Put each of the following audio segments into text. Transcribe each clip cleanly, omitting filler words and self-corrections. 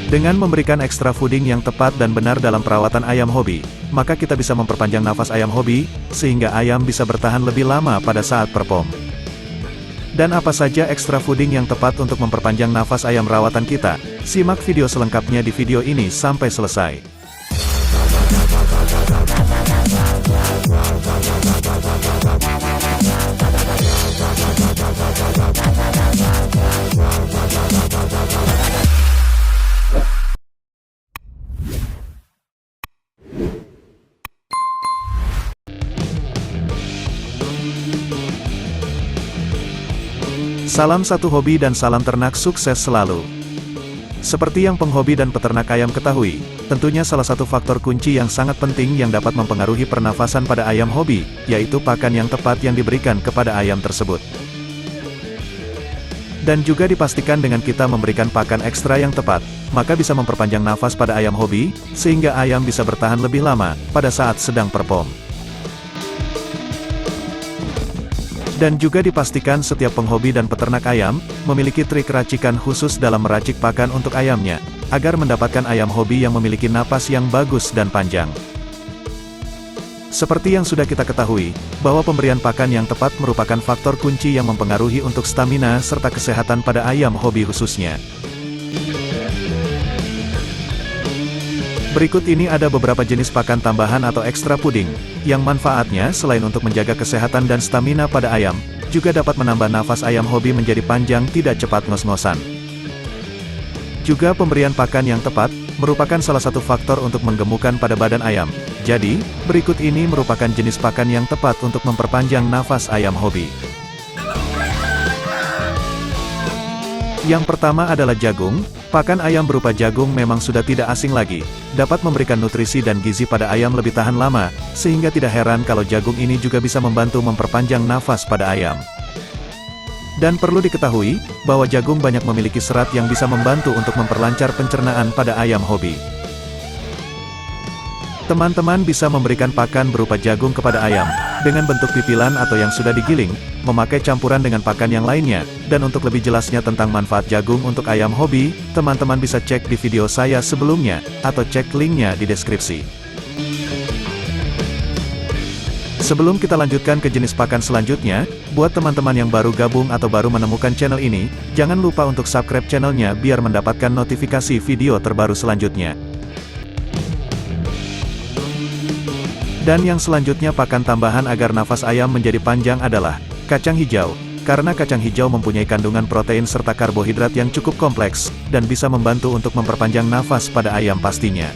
Dengan memberikan ekstra fooding yang tepat dan benar dalam perawatan ayam hobi, maka kita bisa memperpanjang nafas ayam hobi, sehingga ayam bisa bertahan lebih lama pada saat perform. Dan apa saja ekstra fooding yang tepat untuk memperpanjang nafas ayam rawatan kita? Simak video selengkapnya di video ini sampai selesai. Salam satu hobi dan salam ternak sukses selalu. Seperti yang penghobi dan peternak ayam ketahui, tentunya salah satu faktor kunci yang sangat penting yang dapat mempengaruhi pernafasan pada ayam hobi, yaitu pakan yang tepat yang diberikan kepada ayam tersebut. Dan juga dipastikan dengan kita memberikan pakan ekstra yang tepat, maka bisa memperpanjang nafas pada ayam hobi, sehingga ayam bisa bertahan lebih lama, pada saat sedang perform. Dan juga dipastikan setiap penghobi dan peternak ayam, memiliki trik racikan khusus dalam meracik pakan untuk ayamnya, agar mendapatkan ayam hobi yang memiliki napas yang bagus dan panjang. Seperti yang sudah kita ketahui, bahwa pemberian pakan yang tepat merupakan faktor kunci yang mempengaruhi untuk stamina serta kesehatan pada ayam hobi khususnya. Berikut ini ada beberapa jenis pakan tambahan atau ekstra puding, yang manfaatnya selain untuk menjaga kesehatan dan stamina pada ayam, juga dapat menambah nafas ayam hobi menjadi panjang tidak cepat ngos-ngosan. Juga pemberian pakan yang tepat, merupakan salah satu faktor untuk menggemukkan pada badan ayam. Jadi, berikut ini merupakan jenis pakan yang tepat untuk memperpanjang nafas ayam hobi. Yang pertama adalah jagung. Pakan ayam berupa jagung memang sudah tidak asing lagi, dapat memberikan nutrisi dan gizi pada ayam lebih tahan lama, sehingga tidak heran kalau jagung ini juga bisa membantu memperpanjang nafas pada ayam. Dan perlu diketahui, bahwa jagung banyak memiliki serat yang bisa membantu untuk memperlancar pencernaan pada ayam hobi. Teman-teman bisa memberikan pakan berupa jagung kepada ayam, dengan bentuk pipilan atau yang sudah digiling, memakai campuran dengan pakan yang lainnya, dan untuk lebih jelasnya tentang manfaat jagung untuk ayam hobi, teman-teman bisa cek di video saya sebelumnya, atau cek linknya di deskripsi. Sebelum kita lanjutkan ke jenis pakan selanjutnya, buat teman-teman yang baru gabung atau baru menemukan channel ini, jangan lupa untuk subscribe channelnya biar mendapatkan notifikasi video terbaru selanjutnya. Dan yang selanjutnya pakan tambahan agar nafas ayam menjadi panjang adalah kacang hijau, karena kacang hijau mempunyai kandungan protein serta karbohidrat yang cukup kompleks, dan bisa membantu untuk memperpanjang nafas pada ayam pastinya.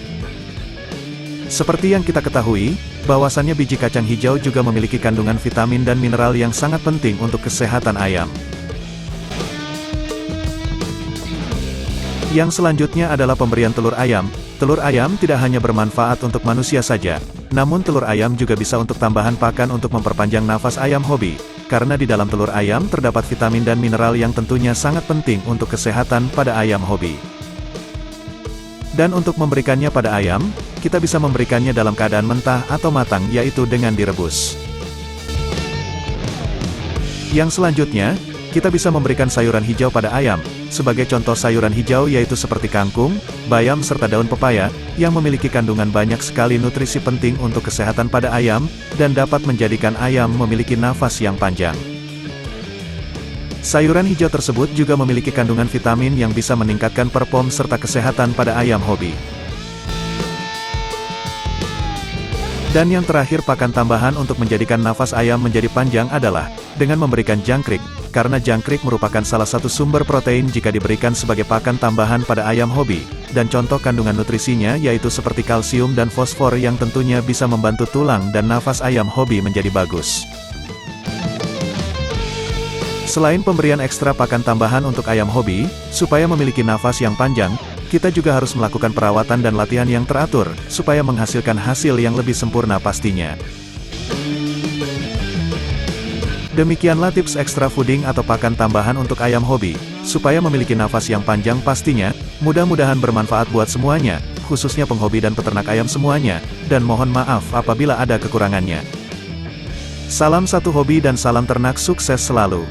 Seperti yang kita ketahui, bahwasannya biji kacang hijau juga memiliki kandungan vitamin dan mineral yang sangat penting untuk kesehatan ayam. Yang selanjutnya adalah pemberian telur ayam. Telur ayam tidak hanya bermanfaat untuk manusia saja, namun telur ayam juga bisa untuk tambahan pakan untuk memperpanjang nafas ayam hobi, karena di dalam telur ayam terdapat vitamin dan mineral yang tentunya sangat penting untuk kesehatan pada ayam hobi. Dan untuk memberikannya pada ayam, kita bisa memberikannya dalam keadaan mentah atau matang, yaitu dengan direbus. Yang selanjutnya, kita bisa memberikan sayuran hijau pada ayam. Sebagai contoh sayuran hijau yaitu seperti kangkung, bayam serta daun pepaya, yang memiliki kandungan banyak sekali nutrisi penting untuk kesehatan pada ayam, dan dapat menjadikan ayam memiliki nafas yang panjang. Sayuran hijau tersebut juga memiliki kandungan vitamin yang bisa meningkatkan perform serta kesehatan pada ayam hobi. Dan yang terakhir pakan tambahan untuk menjadikan nafas ayam menjadi panjang adalah dengan memberikan jangkrik, karena jangkrik merupakan salah satu sumber protein jika diberikan sebagai pakan tambahan pada ayam hobi, dan contoh kandungan nutrisinya yaitu seperti kalsium dan fosfor yang tentunya bisa membantu tulang dan nafas ayam hobi menjadi bagus. Selain pemberian ekstra pakan tambahan untuk ayam hobi, supaya memiliki nafas yang panjang, kita juga harus melakukan perawatan dan latihan yang teratur, supaya menghasilkan hasil yang lebih sempurna pastinya. Demikianlah tips ekstra fooding atau pakan tambahan untuk ayam hobi, supaya memiliki nafas yang panjang pastinya. Mudah-mudahan bermanfaat buat semuanya, khususnya penghobi dan peternak ayam semuanya, dan mohon maaf apabila ada kekurangannya. Salam satu hobi dan salam ternak sukses selalu.